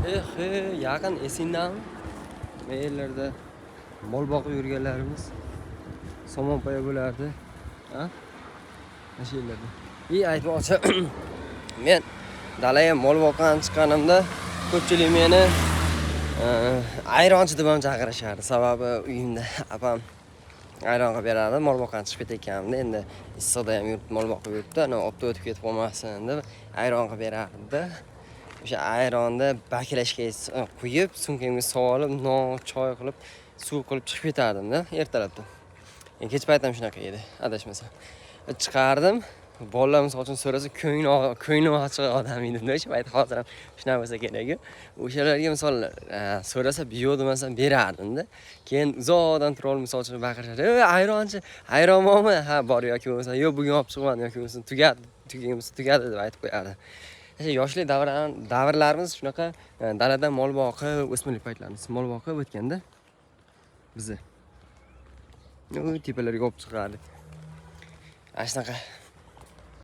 Yaqin esingdanmi? Yerlarda mol boqib yurganlarimiz somonpaya bo'lardi. Ha? O'sha yerlarda. Aytmoqchi, men dalaga mol boqgan chiqqanimda ko'pchilik meni ayronchi deb ham chaqirishardi. Sababi uyimda apam ayron qilib berardi. Mol boqgan chiqib ketayotganimda endi issiqda ham yurib mol boqib yuribdi. Ana opta o'tib ketib qolmasin deb ayron qilib berardi. O'sha ayronni baklashga quyib, sumkamga solib, non, choy qilib, suv qilib chiqib ketardim-da ertalabda. Kech payt ham shunaqa edi, adashmasam. Chiqardim. Bolalar misol uchun so'rasa, ko'ngli ochiq odam edim. O'sha payt hozir ham shunaqa bo'lsa kerak-ku. O'shalarga misol so'rasa, yo'q demasam berardim-da. Keyin uzoqdan turib misol uchun baqirishadi. Ayronchi, ayron bormi? Ha, bor yoki bo'lmasa, yo'q bugun olib chiqmadim yoki bo'lmasa tugadi deb aytib qo'yardi. Yoshlik davrlarimiz shunaqa dalada mol boqib, o'smirlik paytlarimiz mol boqib o'tganda bizni tepalarga olib chiqardi. Shunaqa